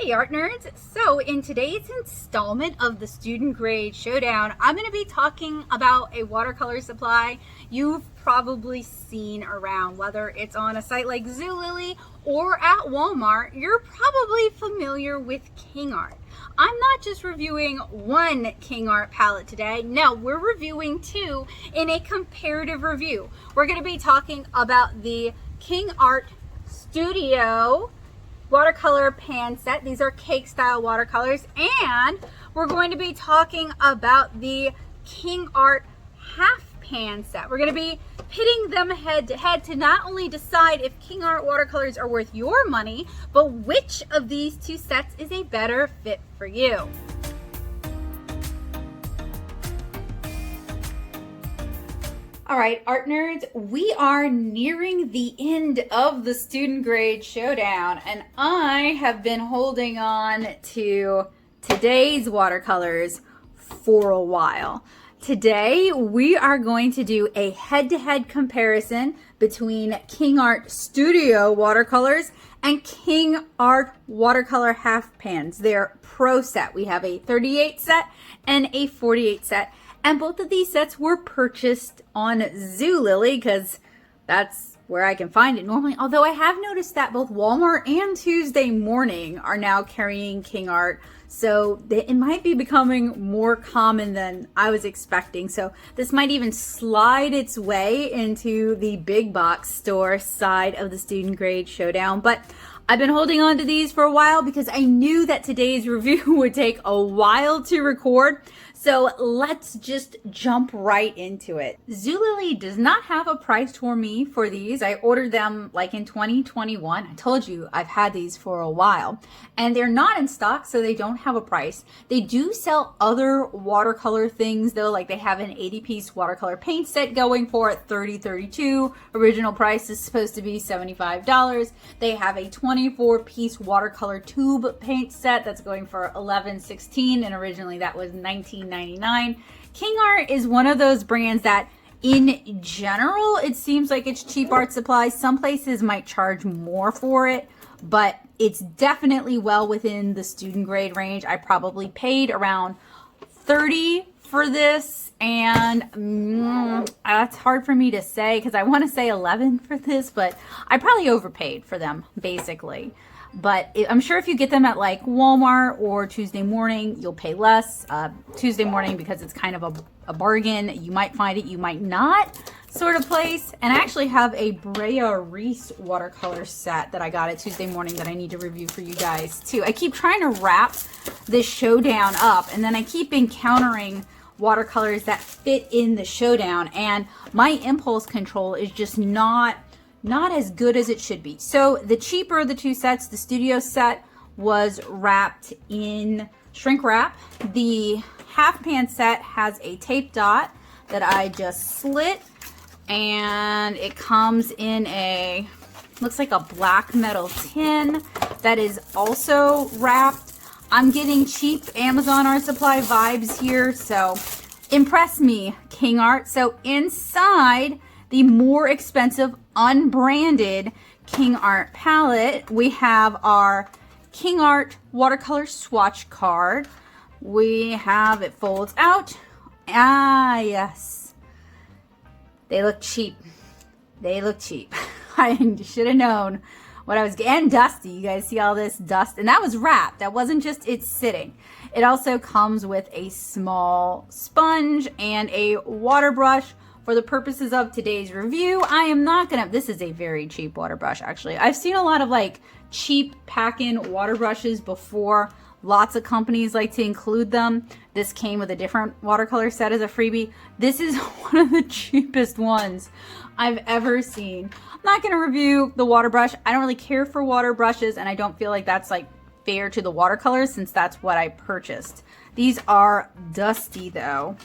Hey art nerds! So in today's installment of the Student Grade Showdown, I'm going to be talking about a watercolor supply you've probably seen around, whether it's on a site like Zulily or at Walmart. You're probably familiar with Kingart. I'm not just reviewing one Kingart palette today. No, we're reviewing two in a comparative review. We're going to be talking about the Kingart Studio watercolor pan set. These are cake style watercolors, and we're going to be talking about the Kingart half pan set. We're going to be pitting them head to head to not only decide if Kingart watercolors are worth your money, but which of these two sets is a better fit for you. All right, art nerds, we are nearing the end of the Student Grade Showdown, and I have been holding on to today's watercolors for a while. Today, we are going to do a head-to-head comparison between Kingart Studio watercolors and Kingart watercolor half pans. They're pro set. We have a 38 set and a 48 set. And both of these sets were purchased on Zulily because that's where I can find it normally. Although I have noticed that both Walmart and Tuesday Morning are now carrying Kingart. So it might be becoming more common than I was expecting. So this might even slide its way into the big box store side of the Student Grade Showdown. But I've been holding on to these for a while because I knew that today's review would take a while to record. So let's just jump right into it. Zulily does not have a price for me for these. I ordered them like in 2021. I told you I've had these for a while. And they're not in stock, so they don't have a price. They do sell other watercolor things though, like they have an 80-piece watercolor paint set going for $30-32. Original price is supposed to be $75. They have a 24-piece watercolor tube paint set that's going for $11.16, and originally that was $19.99. Kingart is one of those brands that in general it seems like it's cheap art supplies. Some places might charge more for it, but it's definitely well within the student grade range. I probably paid around $30 for this, and that's hard for me to say because I want to say $11 for this, but I probably overpaid for them basically. But I'm sure if you get them at like Walmart or Tuesday Morning, you'll pay less. Tuesday Morning, because it's kind of a bargain. You might find it, you might not, sort of place. And I actually have a Brea Reese watercolor set that I got at Tuesday Morning that I need to review for you guys too. I keep trying to wrap this showdown up, and then I keep encountering watercolors that fit in the showdown, and my impulse control is just not as good as it should be. So the cheaper of the two sets, the studio set was wrapped in shrink wrap. The half pan set has a tape dot that I just slit, and it comes in a, looks like a black metal tin that is also wrapped. I'm getting cheap Amazon art supply vibes here, so impress me, Kingart. So inside the more expensive unbranded Kingart palette, we have our Kingart watercolor swatch card. We have, it folds out. Ah, yes. They look cheap. They look cheap. I should have known what I was getting. And dusty. You guys see all this dust? And that was wrapped. That wasn't just it sitting. It also comes with a small sponge and a water brush. For the purposes of today's review, I am not gonna, this is a very cheap water brush actually. I've seen a lot of like cheap pack-in water brushes before. Lots of companies like to include them. This came with a different watercolor set as a freebie. This is one of the cheapest ones I've ever seen. I'm not gonna review the water brush. I don't really care for water brushes, and I don't feel like that's like fair to the watercolors since that's what I purchased. These are dusty though.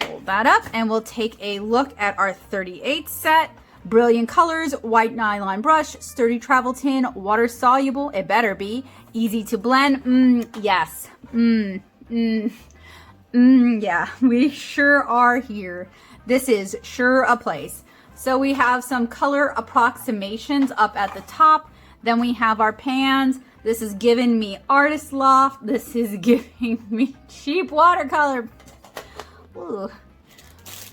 Fold that up and we'll take a look at our 38 set. Brilliant colors, white nylon brush, sturdy travel tin, water soluble, it better be, easy to blend. Yes. Yeah, we sure are here. This is sure a place. So we have some color approximations up at the top. Then we have our pans. This is giving me artist loft. This is giving me cheap watercolor. Ooh.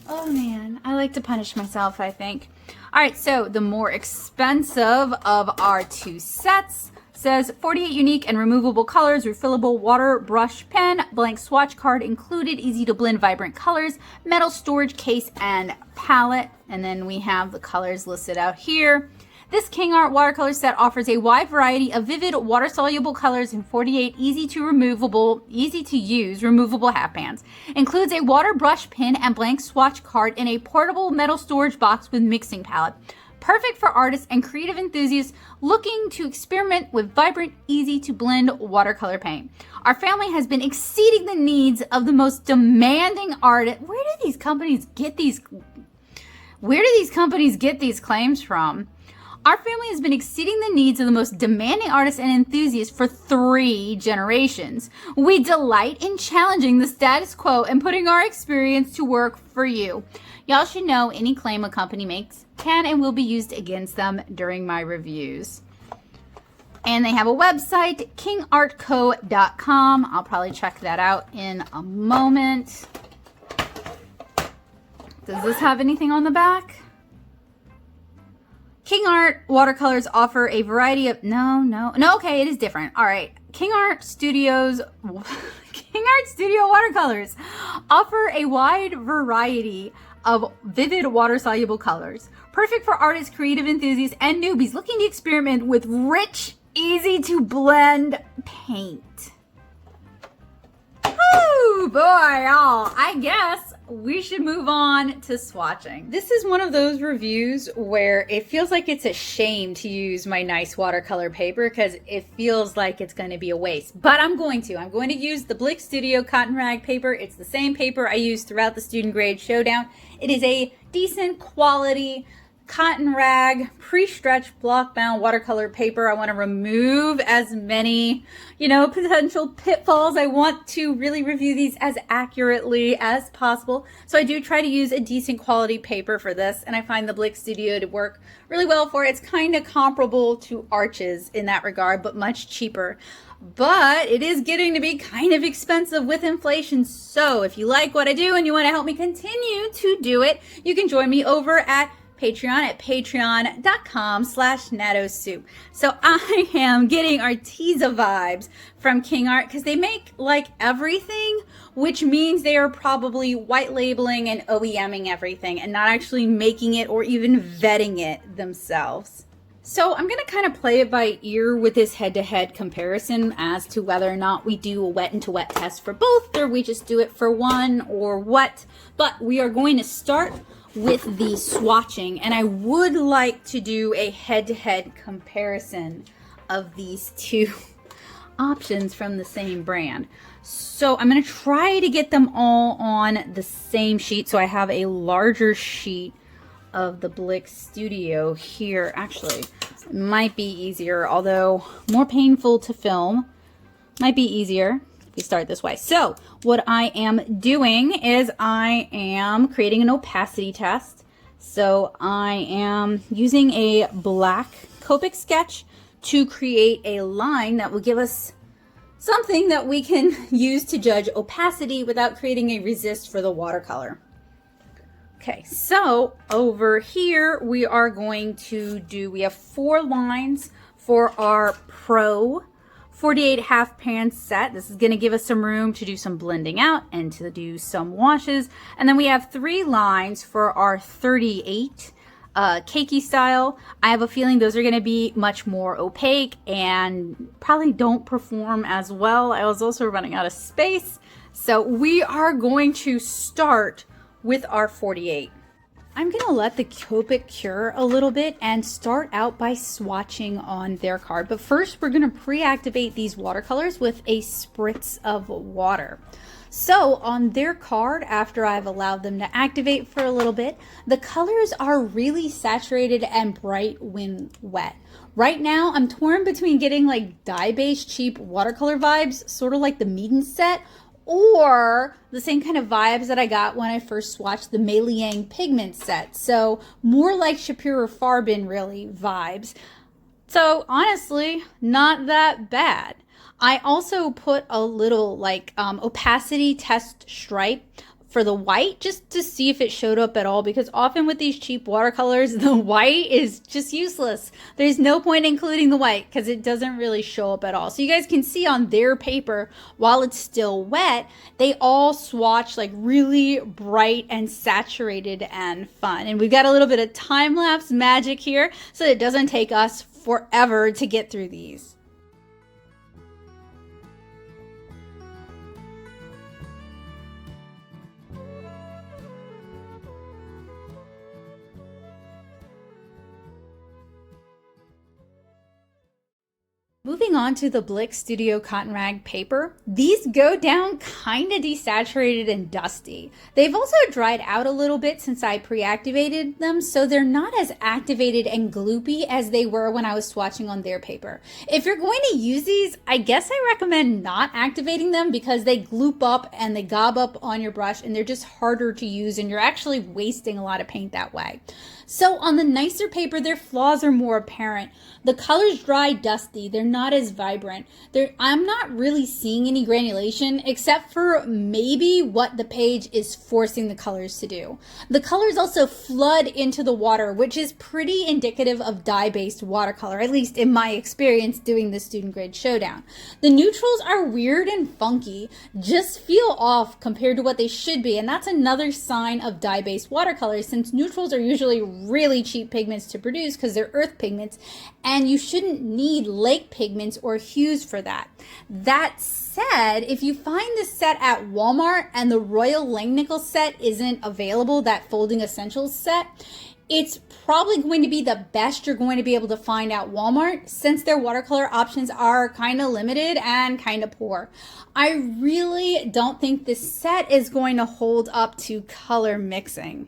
Oh man, I like to punish myself, I think. All right, so the more expensive of our two sets says 48 unique and removable colors, refillable water brush pen, blank swatch card included, easy to blend vibrant colors, metal storage case and palette. And then we have the colors listed out here. This Kingart watercolor set offers a wide variety of vivid water-soluble colors in 48 easy to use removable half pans. Includes a water brush pen and blank swatch card in a portable metal storage box with mixing palette. Perfect for artists and creative enthusiasts looking to experiment with vibrant, easy to blend watercolor paint. Our family has been exceeding the needs of the most demanding artists. Where do these companies get these claims from? Our family has been exceeding the needs of the most demanding artists and enthusiasts for 3 generations. We delight in challenging the status quo and putting our experience to work for you. Y'all should know any claim a company makes can and will be used against them during my reviews. And they have a website, kingartco.com. I'll probably check that out in a moment. Does this have anything on the back? Kingart watercolors offer a variety of okay, it is different. All right, Kingart Studio watercolors offer a wide variety of vivid water-soluble colors, perfect for artists, creative enthusiasts, and newbies looking to experiment with rich, easy-to-blend paint. Woo, boy, y'all. I guess we should move on to swatching. This is one of those reviews where it feels like it's a shame to use my nice watercolor paper because it feels like it's going to be a waste. But I'm going to use the Blick Studio Cottonrag paper. It's the same paper I use throughout the Student Grade Showdown. It is a decent quality Cottonrag pre-stretched block bound watercolor paper. I want to remove as many, potential pitfalls. I want to really review these as accurately as possible. So I do try to use a decent quality paper for this, and I find the Blick Studio to work really well for it. It's kind of comparable to Arches in that regard, but much cheaper. But it is getting to be kind of expensive with inflation. So if you like what I do and you want to help me continue to do it, you can join me over at Patreon at patreon.com/nattosoup. So I am getting Arteza vibes from Kingart because they make like everything, which means they are probably white labeling and OEMing everything and not actually making it or even vetting it themselves. So I'm going to kind of play it by ear with this head-to-head comparison as to whether or not we do a wet-into-wet test for both or we just do it for one or what. But we are going to start with the swatching, and I would like to do a head-to-head comparison of these two options from the same brand. So I'm going to try to get them all on the same sheet so I have a larger sheet of the Blick Studio here. Actually, it might be easier, although more painful to film. Might be easier if we start this way. So what I am doing is I am creating an opacity test. So I am using a black Copic sketch to create a line that will give us something that we can use to judge opacity without creating a resist for the watercolor. Okay, so over here we are going to we have 4 lines for our Pro 48 half pan set. This is going to give us some room to do some blending out and to do some washes. And then we have 3 lines for our 38 cakey style. I have a feeling those are going to be much more opaque and probably don't perform as well. I was also running out of space. So we are going to start with our 48. I'm going to let the Copic cure a little bit and start out by swatching on their card. But first, we're going to pre-activate these watercolors with a spritz of water. So on their card, after I've allowed them to activate for a little bit, the colors are really saturated and bright when wet. Right now, I'm torn between getting like dye-based cheap watercolor vibes, sort of like the Meeden set, or the same kind of vibes that I got when I first swatched the Meiliang pigment set. So more like Schiperrer Farben really vibes. So honestly, not that bad. I also put a little like opacity test stripe for the white just to see if it showed up at all, because often with these cheap watercolors, the white is just useless. There's no point including the white because it doesn't really show up at all. So you guys can see on their paper, while it's still wet, they all swatch like really bright and saturated and fun. And we've got a little bit of time-lapse magic here so it doesn't take us forever to get through these. Moving on to the Blick Studio Cottonrag paper, these go down kind of desaturated and dusty. They've also dried out a little bit since I pre-activated them, so they're not as activated and gloopy as they were when I was swatching on their paper. If you're going to use these, I guess I recommend not activating them because they gloop up and they gob up on your brush and they're just harder to use and you're actually wasting a lot of paint that way. So on the nicer paper, their flaws are more apparent. The colors dry dusty. They're not as vibrant. I'm not really seeing any granulation except for maybe what the page is forcing the colors to do. The colors also flood into the water, which is pretty indicative of dye-based watercolor, at least in my experience doing the student grade showdown. The neutrals are weird and funky, just feel off compared to what they should be, and that's another sign of dye-based watercolors, since neutrals are usually really cheap pigments to produce because they're earth pigments, and you shouldn't need lake pigments or hues for that. That said, if you find this set at Walmart and the Royal Langnickel set isn't available, that Folding Essentials set, it's probably going to be the best you're going to be able to find at Walmart, since their watercolor options are kind of limited and kind of poor. I really don't think this set is going to hold up to color mixing.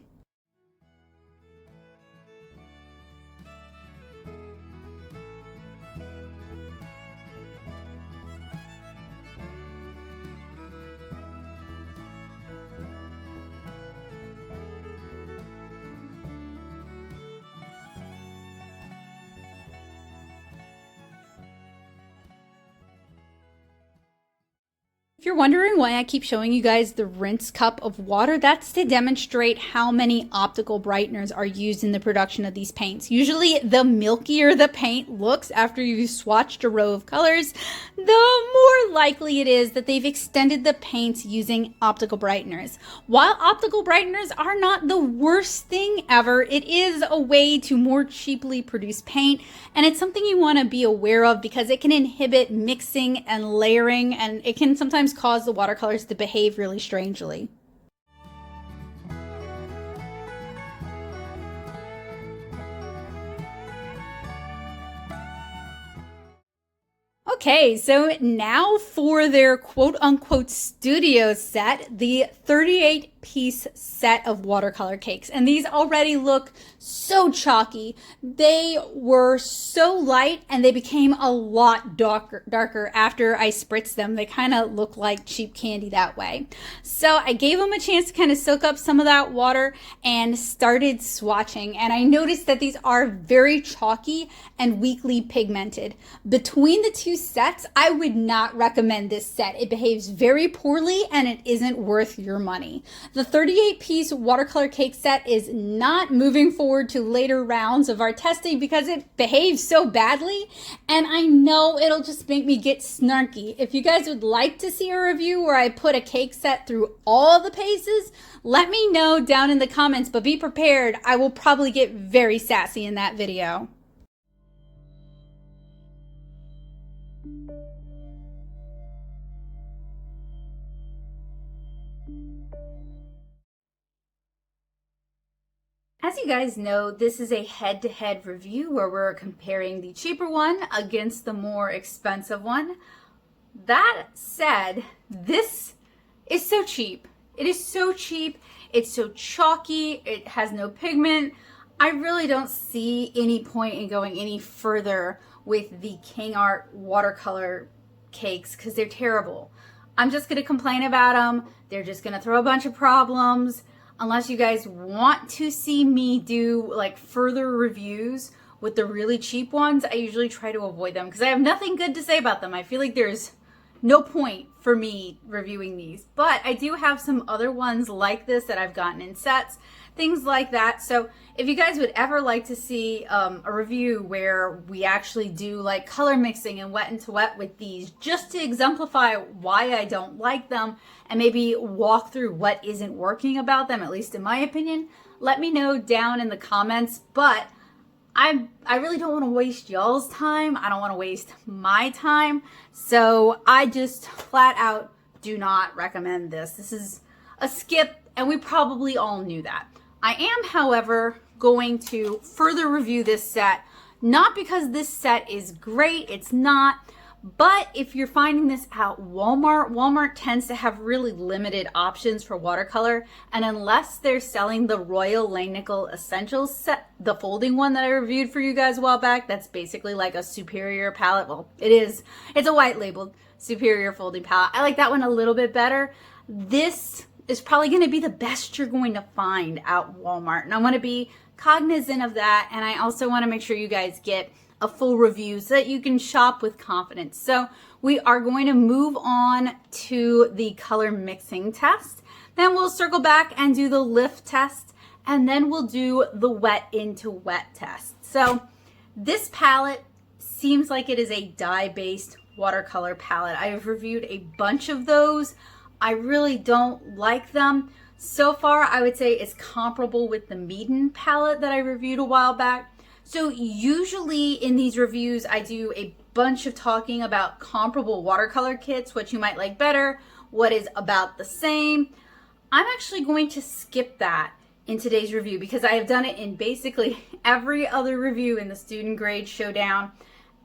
If you're wondering why I keep showing you guys the rinse cup of water, that's to demonstrate how many optical brighteners are used in the production of these paints. Usually the milkier the paint looks after you've swatched a row of colors, the more likely it is that they've extended the paints using optical brighteners. While optical brighteners are not the worst thing ever, it is a way to more cheaply produce paint, and it's something you want to be aware of because it can inhibit mixing and layering, and it can sometimes cause the watercolors to behave really strangely. Okay, so now for their quote-unquote studio set, the 38-piece set of watercolor cakes. And these already look so chalky. They were so light and they became a lot darker after I spritzed them. They kind of look like cheap candy that way. So I gave them a chance to kind of soak up some of that water and started swatching. And I noticed that these are very chalky and weakly pigmented. Between the two sets, I would not recommend this set. It behaves very poorly and it isn't worth your money. The 38-piece watercolor cake set is not moving forward to later rounds of our testing because it behaves so badly, and I know it'll just make me get snarky. If you guys would like to see a review where I put a cake set through all the paces, let me know down in the comments, but be prepared, I will probably get very sassy in that video. As you guys know, this is a head-to-head review where we're comparing the cheaper one against the more expensive one. That said, this is so cheap. It is so cheap. It's so chalky. It has no pigment. I really don't see any point in going any further with the Kingart watercolor cakes because they're terrible. I'm just going to complain about them. They're just going to throw a bunch of problems. Unless you guys want to see me do like further reviews with the really cheap ones, I usually try to avoid them because I have nothing good to say about them. I feel like there's no point for me reviewing these, but I do have some other ones like this that I've gotten in sets, things like that. So if you guys would ever like to see a review where we actually do like color mixing and wet into wet with these, just to exemplify why I don't like them and maybe walk through what isn't working about them, at least in my opinion, let me know down in the comments. But I really don't want to waste y'all's time. I don't want to waste my time. So I just flat out do not recommend this. This is a skip, and we probably all knew that. I am, however, going to further review this set, not because this set is great, it's not, but if you're finding this at Walmart tends to have really limited options for watercolor, and unless they're selling the Royal Langnickel Essentials set, the folding one that I reviewed for you guys a while back, that's basically like a Schiperrer palette. Well, it's a white labeled Schiperrer folding palette. I like that one a little bit better. This is probably going to be the best you're going to find at Walmart, and I want to be cognizant of that, and I also want to make sure you guys get a full review so that you can shop with confidence. So we are going to move on to the color mixing test. Then we'll circle back and do the lift test, and then we'll do the wet into wet test. So this palette seems like it is a dye-based watercolor palette. I've reviewed a bunch of those. I really don't like them. So far, I would say it's comparable with the Meeden palette that I reviewed a while back. So usually in these reviews, I do a bunch of talking about comparable watercolor kits, what you might like better, what is about the same. I'm actually going to skip that in today's review because I have done it in basically every other review in the Student Grade Showdown,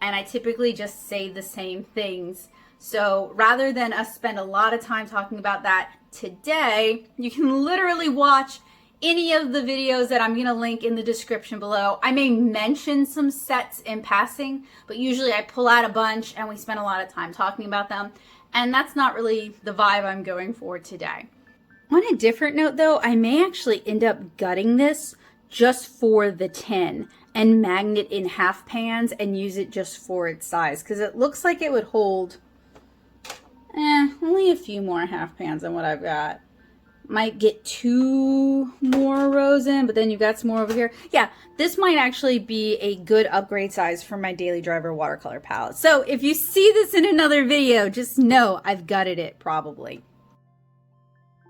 and I typically just say the same things. So rather than us spend a lot of time talking about that today, you can literally watch any of the videos that I'm going to link in the description below. I may mention some sets in passing, but usually I pull out a bunch and we spend a lot of time talking about them, and that's not really the vibe I'm going for today. On a different note though, I may actually end up gutting this just for the tin and magnet in half pans and use it just for its size, because it looks like it would hold only a few more half pans than what I've got. Might get 2 more rows in, but then you've got some more over here. Yeah, this might actually be a good upgrade size for my Daily Driver watercolor palette. So if you see this in another video, just know I've gutted it probably.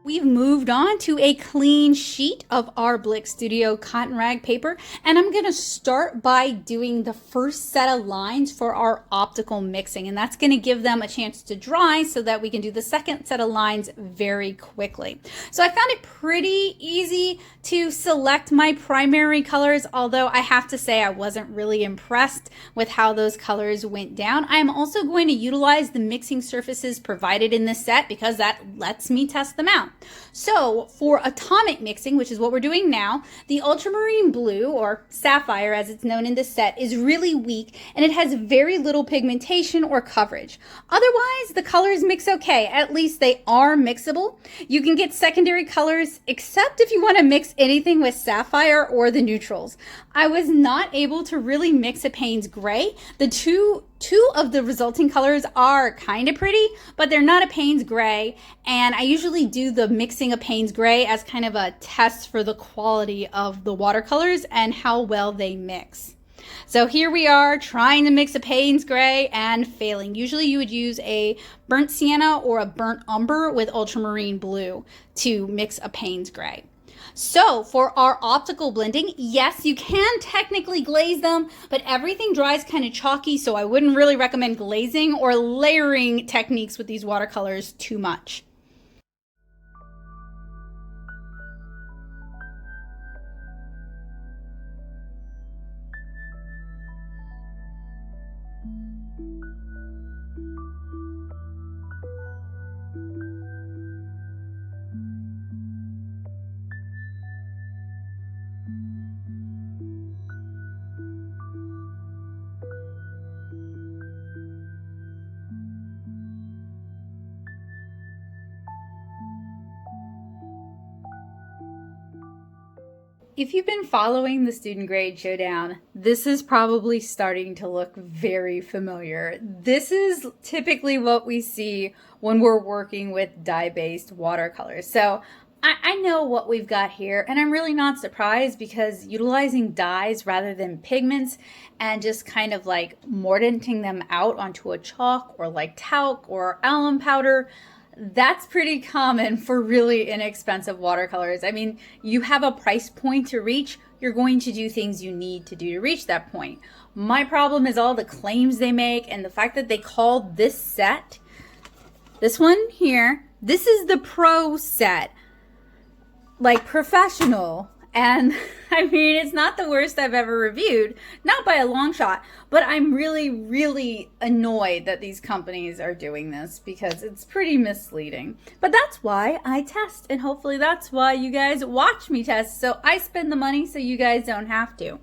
We've moved on to a clean sheet of our Blick Studio Cottonrag paper, and I'm going to start by doing the first set of lines for our optical mixing, and that's going to give them a chance to dry so that we can do the second set of lines very quickly. So I found it pretty easy to select my primary colors, although I have to say I wasn't really impressed with how those colors went down. I am also going to utilize the mixing surfaces provided in this set because that lets me test them out. So for atomic mixing, which is what we're doing now, the ultramarine blue, or sapphire as it's known in this set, is really weak and it has very little pigmentation or coverage. Otherwise, the colors mix okay. At least they are mixable. You can get secondary colors except if you want to mix anything with sapphire or the neutrals. I was not able to really mix a Payne's gray. The two of the resulting colors are kind of pretty, but they're not a Payne's gray, and I usually do the mixing of Payne's gray as kind of a test for the quality of the watercolors and how well they mix. So here we are trying to mix a Payne's gray and failing. Usually you would use a burnt sienna or a burnt umber with ultramarine blue to mix a Payne's gray. So for our optical blending, yes, you can technically glaze them, but everything dries kind of chalky, so I wouldn't really recommend glazing or layering techniques with these watercolors too much. If you've been following the Student Grade Showdown, This is probably starting to look very familiar. This is typically what we see when we're working with dye-based watercolors. So I know what we've got here, and I'm really not surprised because utilizing dyes rather than pigments and just kind of like mordanting them out onto a chalk or like talc or alum powder, that's pretty common for really inexpensive watercolors. I mean, you have a price point to reach, you're going to do things you need to do to reach that point. My problem is all the claims they make and the fact that they called this set, this one here, this is the pro set, like professional. And I mean, it's not the worst I've ever reviewed, not by a long shot, but I'm really, really annoyed that these companies are doing this because it's pretty misleading. But that's why I test, and hopefully that's why you guys watch me test, so I spend the money so you guys don't have to.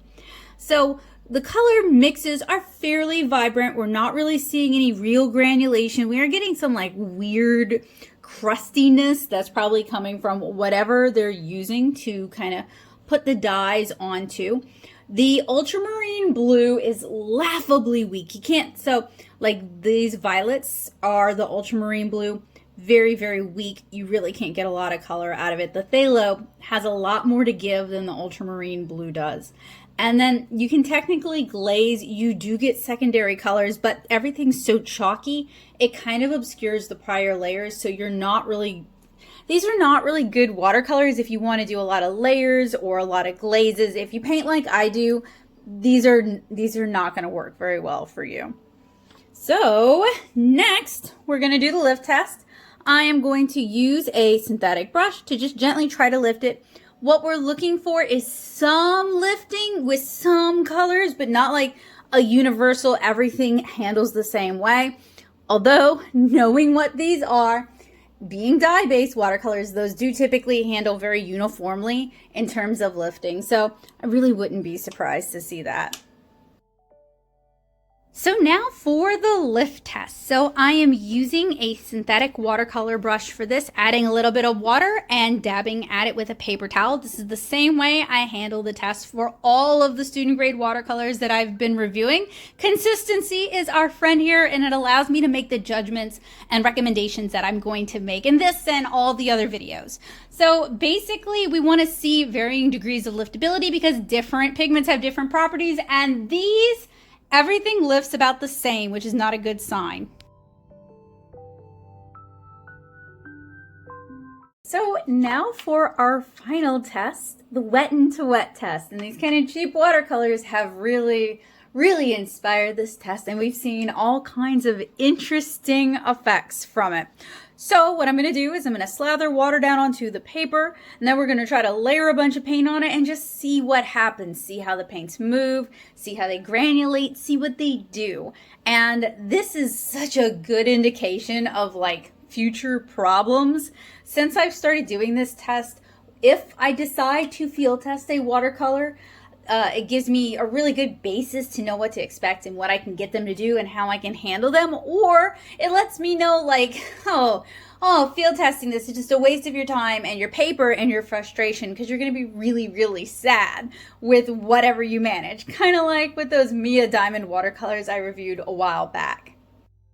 So the color mixes are fairly vibrant. We're not really seeing any real granulation. We are getting some like weird crustiness that's probably coming from whatever they're using to kind of put the dyes onto. The ultramarine blue is laughably weak. You can't, so like these violets are the ultramarine blue, very, very weak. You really can't get a lot of color out of it. The phthalo has a lot more to give than the ultramarine blue does. And then you can technically glaze, you do get secondary colors, but everything's so chalky, it kind of obscures the prior layers, so you're not really, these are not really good watercolors if you want to do a lot of layers or a lot of glazes. If you paint like I do, these are not going to work very well for you. So next, we're going to do the lift test. I am going to use a synthetic brush to just gently try to lift it. What we're looking for is some lifting with some colors, but not like a universal everything handles the same way. Although, knowing what these are, being dye-based watercolors, those do typically handle very uniformly in terms of lifting. So I really wouldn't be surprised to see that. So now for the lift test. So I am using a synthetic watercolor brush for this, adding a little bit of water and dabbing at it with a paper towel. This is the same way I handle the test for all of the student grade watercolors that I've been reviewing. Consistency is our friend here, and it allows me to make the judgments and recommendations that I'm going to make in this and all the other videos. So basically we want to see varying degrees of liftability because different pigments have different properties, and these everything lifts about the same, which is not a good sign. So now for our final test, the wet to wet test. And these kind of cheap watercolors have really inspired this test, and we've seen all kinds of interesting effects from it. So what I'm going to do is I'm going to slather water down onto the paper, and then we're going to try to layer a bunch of paint on it and just see what happens. See how the paints move, see how they granulate, see what they do. And this is such a good indication of like future problems. Since I've started doing this test, if I decide to field test a watercolor, it gives me a really good basis to know what to expect and what I can get them to do and how I can handle them. Or it lets me know like, oh, field testing this is just a waste of your time and your paper and your frustration, because you're going to be really sad with whatever you manage. Kind of like with those Mia Diamond watercolors I reviewed a while back.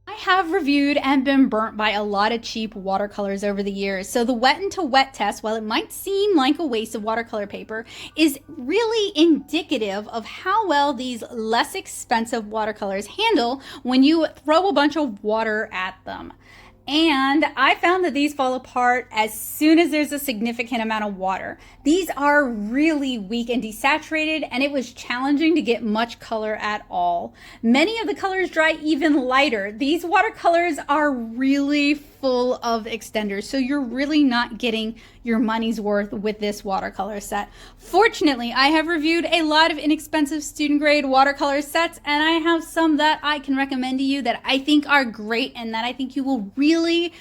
I have reviewed and been burnt by a lot of cheap watercolors over the years, so the wet to wet test, while it might seem like a waste of watercolor paper, is really indicative of how well these less expensive watercolors handle when you throw a bunch of water at them. And I found that these fall apart as soon as there's a significant amount of water. These are really weak and desaturated, and it was challenging to get much color at all. Many of the colors dry even lighter. These watercolors are really full of extenders, so you're really not getting your money's worth with this watercolor set. Fortunately, I have reviewed a lot of inexpensive student grade watercolor sets, and I have some that I can recommend to you that I think are great and that I think you will really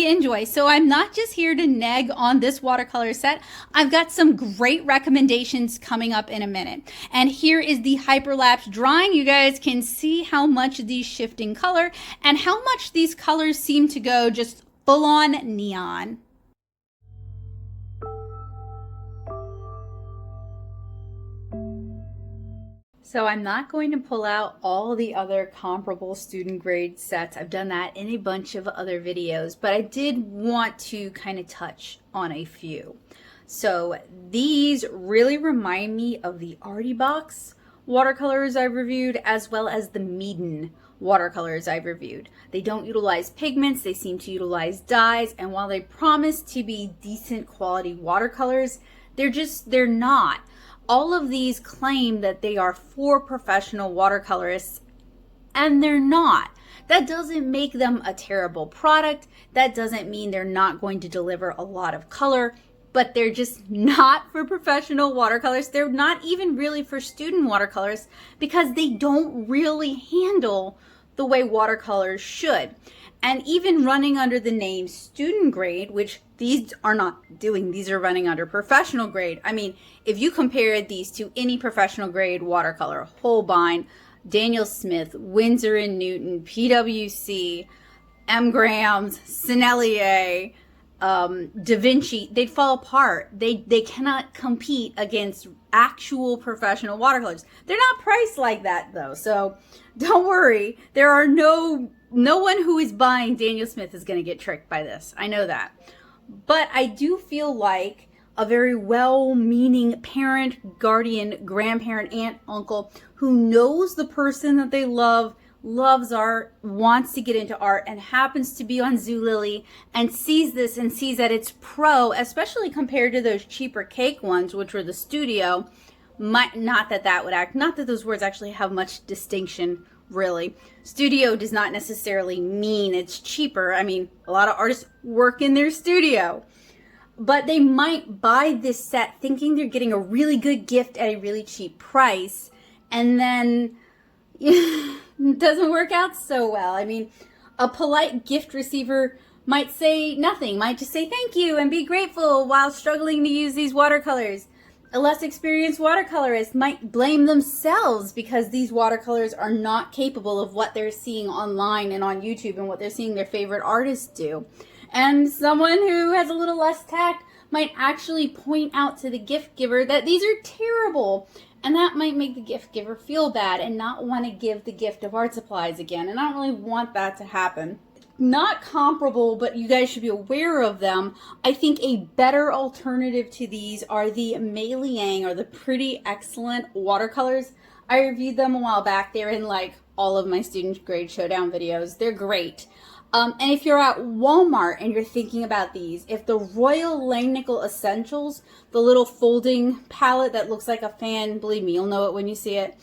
enjoy. So I'm not just here to nag on this watercolor set. I've got some great recommendations coming up in a minute. And here is the hyperlapse drawing. You guys can see how much these shift in color and how much these colors seem to go just full on neon. So I'm not going to pull out all the other comparable student grade sets. I've done that in a bunch of other videos, but I did want to kind of touch on a few. So these really remind me of the Arteza watercolors I've reviewed, as well as the Meeden watercolors I've reviewed. They don't utilize pigments, they seem to utilize dyes, and while they promise to be decent quality watercolors, they're not. All of these claim that they are for professional watercolorists, and they're not. That doesn't make them a terrible product. That doesn't mean they're not going to deliver a lot of color, but they're just not for professional watercolors. They're not even really for student watercolors because they don't really handle the way watercolors should. And even running under the name student grade, which these are not doing, these are running under professional grade. I mean, if you compared these to any professional grade watercolor, Holbein, Daniel Smith, Winsor & Newton, PwC, M. Graham's, Sennelier, Da Vinci, they'd fall apart. They cannot compete against actual professional watercolors. They're not priced like that though, so don't worry. There are no one who is buying Daniel Smith is going to get tricked by this. I know that. But I do feel like a very well-meaning parent, guardian, grandparent, aunt, uncle who knows the person that they love, loves art, wants to get into art, and happens to be on Zulily and sees this and sees that it's pro, especially compared to those cheaper cake ones, which were the studio. Not that those words actually have much distinction, really. Studio does not necessarily mean it's cheaper. I mean, a lot of artists work in their studio. But they might buy this set thinking they're getting a really good gift at a really cheap price, and then it doesn't work out so well. I mean, a polite gift receiver might say nothing, might just say thank you and be grateful while struggling to use these watercolors. A less experienced watercolorist might blame themselves because these watercolors are not capable of what they're seeing online and on YouTube and what they're seeing their favorite artists do. And someone who has a little less tact might actually point out to the gift giver that these are terrible. And that might make the gift giver feel bad and not want to give the gift of art supplies again. And I don't really want that to happen. Not comparable, but you guys should be aware of them. I think a better alternative to these are the Meiliang, or the Pretty Excellent watercolors. I reviewed them a while back. They're in like all of my student grade showdown videos. They're great. And if you're at Walmart and you're thinking about these, if the Royal Langnickel Essentials, the little folding palette that looks like a fan, believe me, you'll know it when you see it.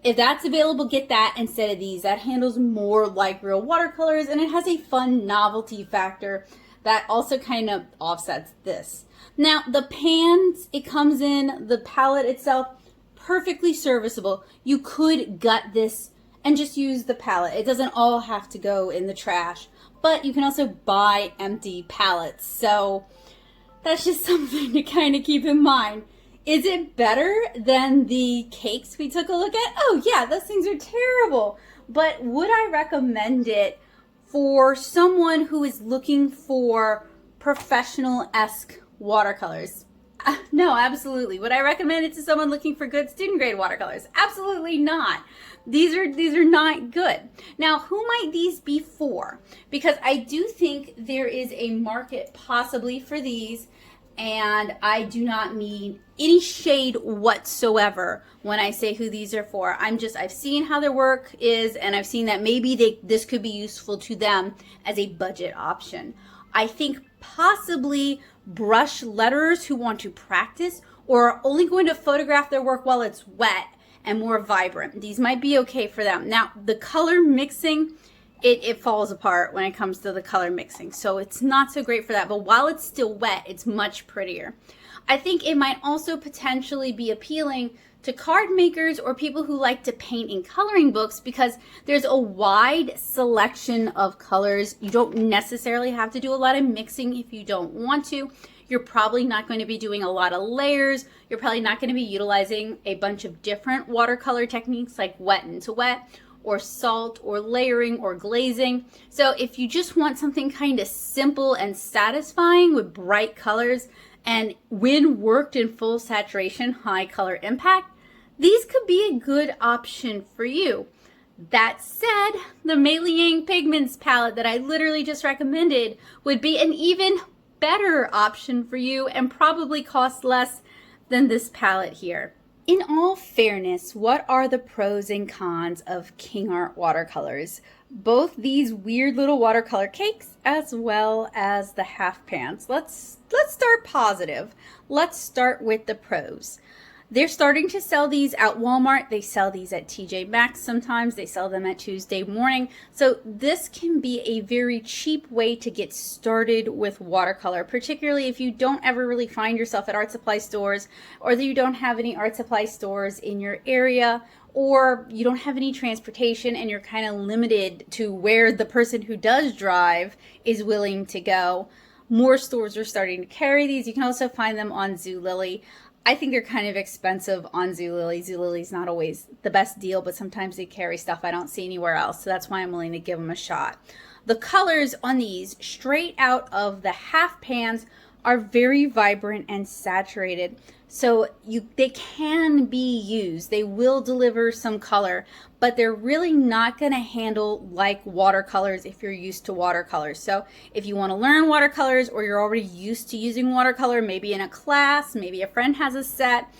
If that's available, get that instead of these. That handles more like real watercolors, and it has a fun novelty factor that also kind of offsets this. Now, the pans it comes in, the palette itself, perfectly serviceable. You could gut this and just use the palette. It doesn't all have to go in the trash, but you can also buy empty palettes. So that's just something to kind of keep in mind. Is it better than the cakes we took a look at? Oh yeah, those things are terrible. But would I recommend it for someone who is looking for professional-esque watercolors? No, absolutely. Would I recommend it to someone looking for good student grade watercolors? Absolutely not. These are not good. Now, who might these be for? Because I do think there is a market possibly for these, and I do not mean any shade whatsoever when I say who these are for. I've seen how their work is, and I've seen that maybe this could be useful to them as a budget option. I think possibly brush letterers who want to practice or are only going to photograph their work while it's wet and more vibrant. These might be okay for them. Now, the color mixing, it falls apart when it comes to the color mixing. So it's not so great for that. But while it's still wet, it's much prettier. I think it might also potentially be appealing to card makers or people who like to paint in coloring books, because there's a wide selection of colors. You don't necessarily have to do a lot of mixing if you don't want to. You're probably not going to be doing a lot of layers. You're probably not going to be utilizing a bunch of different watercolor techniques like wet into wet, or salt, or layering, or glazing. So if you just want something kind of simple and satisfying with bright colors, and when worked in full saturation, high color impact, these could be a good option for you. That said, the Meiliang Pigments palette that I literally just recommended would be an even better option for you and probably cost less than this palette here. In all fairness, what are the pros and cons of Kingart watercolors? Both these weird little watercolor cakes as well as the half pans. Let's start positive. Let's start with the pros. They're starting to sell these at Walmart. They sell these at TJ Maxx sometimes. They sell them at Tuesday Morning. So this can be a very cheap way to get started with watercolor, particularly if you don't ever really find yourself at art supply stores, or that you don't have any art supply stores in your area, or you don't have any transportation and you're kind of limited to where the person who does drive is willing to go. More stores are starting to carry these. You can also find them on Zulily. I think they're kind of expensive on Zulily. Zulily's not always the best deal, but sometimes they carry stuff I don't see anywhere else. So that's why I'm willing to give them a shot. The colors on these straight out of the half pans are very vibrant and saturated. So they can be used. They will deliver some color, but they're really not going to handle like watercolors if you're used to watercolors. So if you want to learn watercolors, or you're already used to using watercolor, maybe in a class, maybe a friend has a set,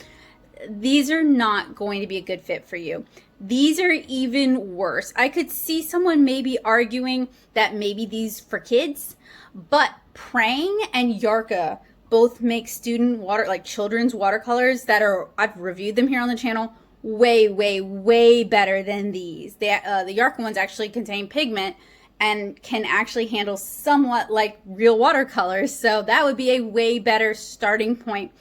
these are not going to be a good fit for you. These are even worse. I could see someone maybe arguing that maybe these for kids, but Prang and Yarka both make children's watercolors that I've reviewed them here on the channel, way better than these. The Yarka ones actually contain pigment and can actually handle somewhat like real watercolors. So that would be a way better starting point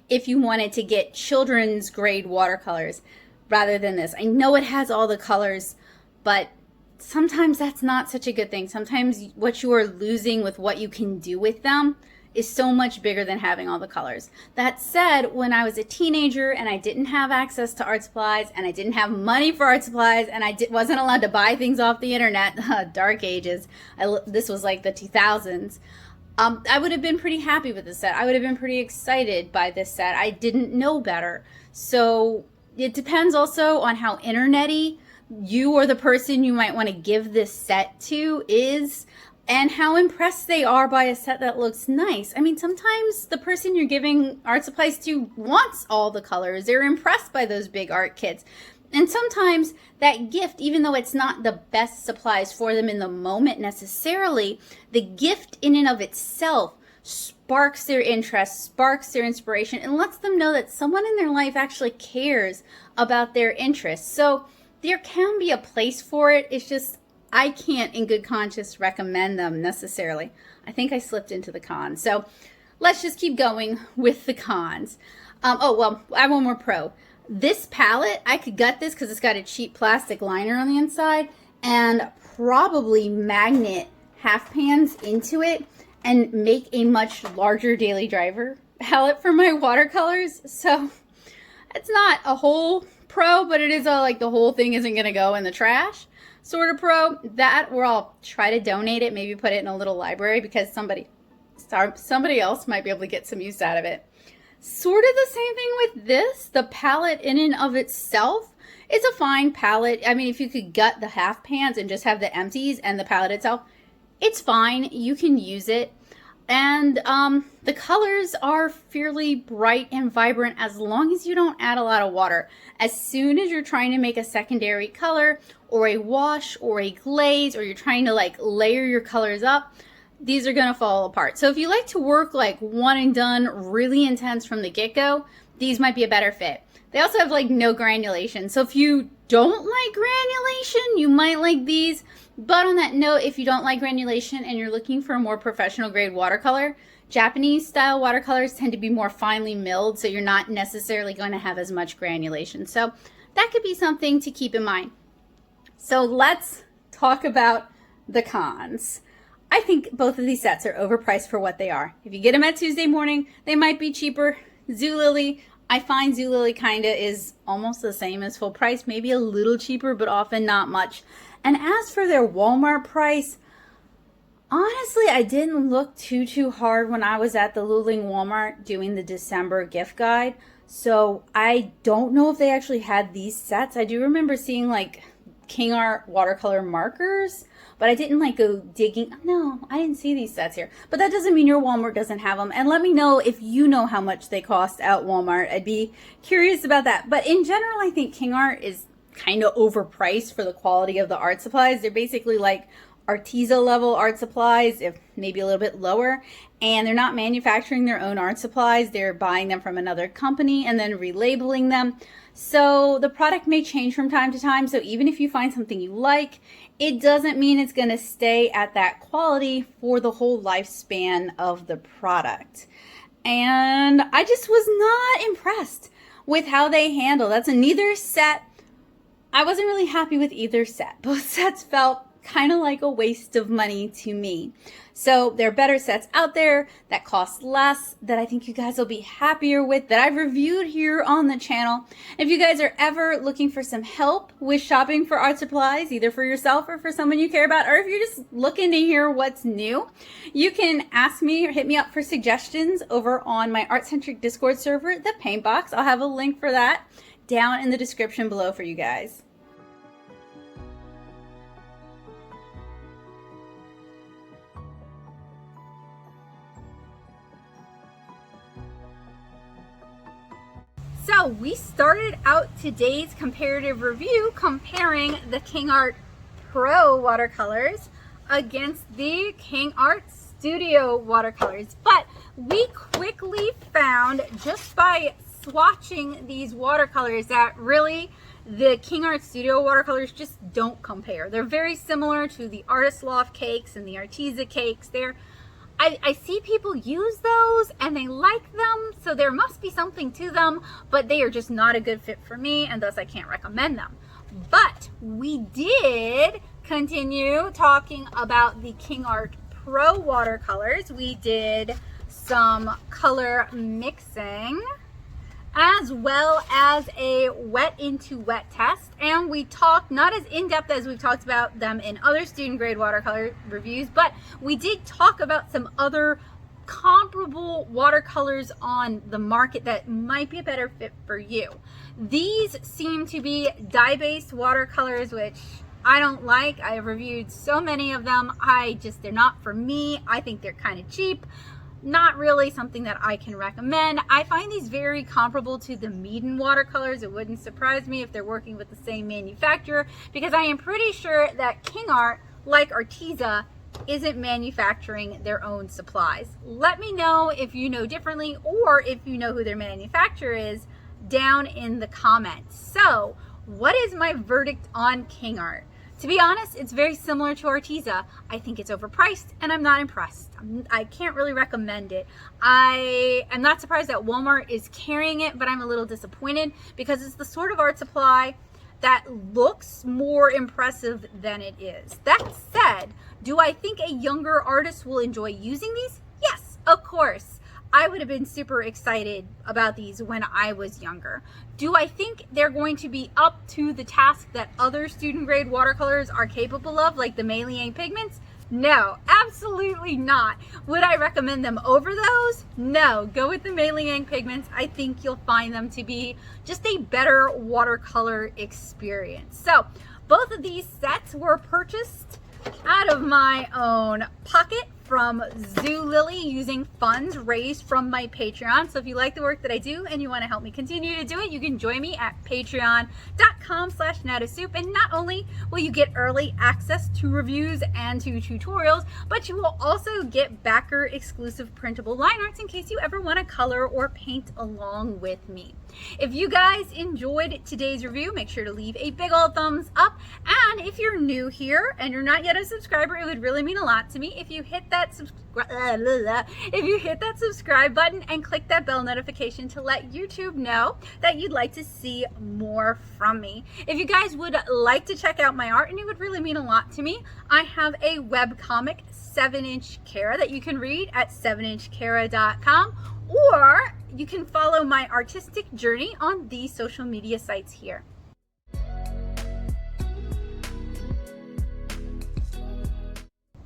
if you wanted to get children's grade watercolors rather than this. I know it has all the colors, but sometimes that's not such a good thing. Sometimes what you are losing with what you can do with them is so much bigger than having all the colors. That said, when I was a teenager and I didn't have access to art supplies and I didn't have money for art supplies and I wasn't allowed to buy things off the internet, dark ages, this was like the 2000s, I would have been pretty happy with this set. I would have been pretty excited by this set. I didn't know better. So it depends also on how internet-y you or the person you might want to give this set to is, and how impressed they are by a set that looks nice. I mean, sometimes the person you're giving art supplies to wants all the colors. They're impressed by those big art kits. And sometimes that gift, even though it's not the best supplies for them in the moment necessarily, the gift in and of itself sparks their interest, sparks their inspiration, and lets them know that someone in their life actually cares about their interests. So there can be a place for it. It's just, I can't in good conscience recommend them necessarily. I think I slipped into the cons. So let's just keep going with the cons. Oh, well, I have one more pro. This palette, I could gut this because it's got a cheap plastic liner on the inside and probably magnet half pans into it and make a much larger daily driver palette for my watercolors. So it's not a whole pro, but it is like the whole thing isn't going to go in the trash sort of pro. That, or I'll try to donate it, maybe put it in a little library because somebody else might be able to get some use out of it. Sort of the same thing with this. The palette in and of itself is a fine palette. I mean, if you could gut the half pans and just have the empties and the palette itself, it's fine. You can use it. And the colors are fairly bright and vibrant as long as you don't add a lot of water. As soon as you're trying to make a secondary color or a wash or a glaze, or you're trying to like layer your colors up, these are going to fall apart. So if you like to work like one and done, really intense from the get-go, these might be a better fit. They also have like no granulation. So if you don't like granulation, you might like these. But on that note, if you don't like granulation and you're looking for a more professional grade watercolor, Japanese style watercolors tend to be more finely milled, so you're not necessarily going to have as much granulation. So that could be something to keep in mind. So let's talk about the cons. I think both of these sets are overpriced for what they are. If you get them at Tuesday Morning, they might be cheaper. Zulily, I find Zulily kind of is almost the same as full price, maybe a little cheaper, but often not much. And as for their Walmart price, honestly, I didn't look too hard when I was at the Luling Walmart doing the December gift guide. So I don't know if they actually had these sets. I do remember seeing like Kingart watercolor markers, but I didn't like go digging. No, I didn't see these sets here. But that doesn't mean your Walmart doesn't have them. And let me know if you know how much they cost at Walmart. I'd be curious about that. But in general, I think Kingart is kind of overpriced for the quality of the art supplies. They're basically like Arteza level art supplies, if maybe a little bit lower, and they're not manufacturing their own art supplies. They're buying them from another company and then relabeling them. So the product may change from time to time. So even if you find something you like, it doesn't mean it's going to stay at that quality for the whole lifespan of the product. And I just was not impressed with how they handle. That's in neither set. I wasn't really happy with either set. Both sets felt kind of like a waste of money to me. So there are better sets out there that cost less, that I think you guys will be happier with, that I've reviewed here on the channel. If you guys are ever looking for some help with shopping for art supplies, either for yourself or for someone you care about, or if you're just looking to hear what's new, you can ask me or hit me up for suggestions over on my art-centric Discord server, the Paint Box. I'll have a link for that down in the description below for you guys. So we started out today's comparative review comparing the Kingart Pro watercolors against the Kingart Studio watercolors. But we quickly found, just by swatching these watercolors, that really the Kingart Studio watercolors just don't compare. They're very similar to the Artist Loft cakes and the Arteza cakes. I see people use those and they like them, so there must be something to them, but they are just not a good fit for me, and thus I can't recommend them. But we did continue talking about the Kingart Pro watercolors. We did some color mixing, as well as a wet into wet test, and we talked, not as in-depth as we've talked about them in other student grade watercolor reviews, but we did talk about some other comparable watercolors on the market that might be a better fit for you. These seem to be dye-based watercolors, which I don't like. I have reviewed so many of them. They're not for me. I think they're kind of cheap. Not really something that I can recommend. I find these very comparable to the Meeden watercolors. It wouldn't surprise me if they're working with the same manufacturer, because I am pretty sure that Kingart, like Arteza, isn't manufacturing their own supplies. Let me know if you know differently, or if you know who their manufacturer is, down in the comments. So, what is my verdict on Kingart? To be honest, it's very similar to Arteza. I think it's overpriced and I'm not impressed. I can't really recommend it. I am not surprised that Walmart is carrying it, but I'm a little disappointed because it's the sort of art supply that looks more impressive than it is. That said, do I think a younger artist will enjoy using these? Yes, of course. I would have been super excited about these when I was younger. Do I think they're going to be up to the task that other student grade watercolors are capable of, like the Meiliang pigments? No, absolutely not. Would I recommend them over those? No, go with the Meiliang pigments. I think you'll find them to be just a better watercolor experience. So both of these sets were purchased out of my own pocket from Zulily, using funds raised from my Patreon. So if you like the work that I do and you want to help me continue to do it, you can join me at patreon.com/nowtosoup. And not only will you get early access to reviews and to tutorials, but you will also get backer exclusive printable line arts in case you ever want to color or paint along with me. If you guys enjoyed today's review, make sure to leave a big old thumbs up. And if you're new here and you're not yet a subscriber, it would really mean a lot to me if you hit that subscribe button and click that bell notification to let YouTube know that you'd like to see more from me. If you guys would like to check out my art, and it would really mean a lot to me, I have a webcomic, 7-inch Kara, that you can read at 7inchkara.com, or you can follow my artistic journey on these social media sites here.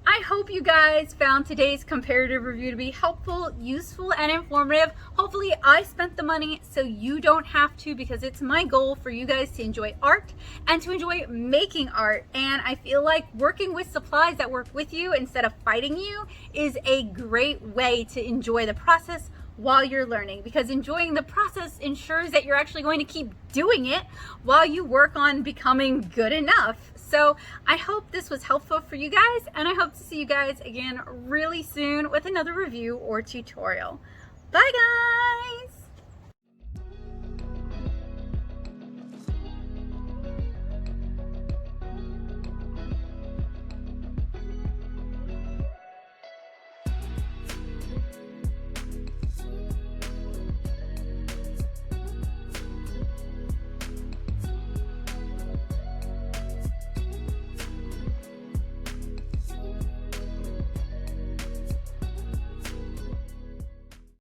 I hope you guys found today's comparative review to be helpful, useful, and informative. Hopefully I spent the money so you don't have to, because it's my goal for you guys to enjoy art and to enjoy making art. And I feel like working with supplies that work with you instead of fighting you is a great way to enjoy the process while you're learning, because enjoying the process ensures that you're actually going to keep doing it while you work on becoming good enough. So I hope this was helpful for you guys, and I hope to see you guys again really soon with another review or tutorial. Bye guys!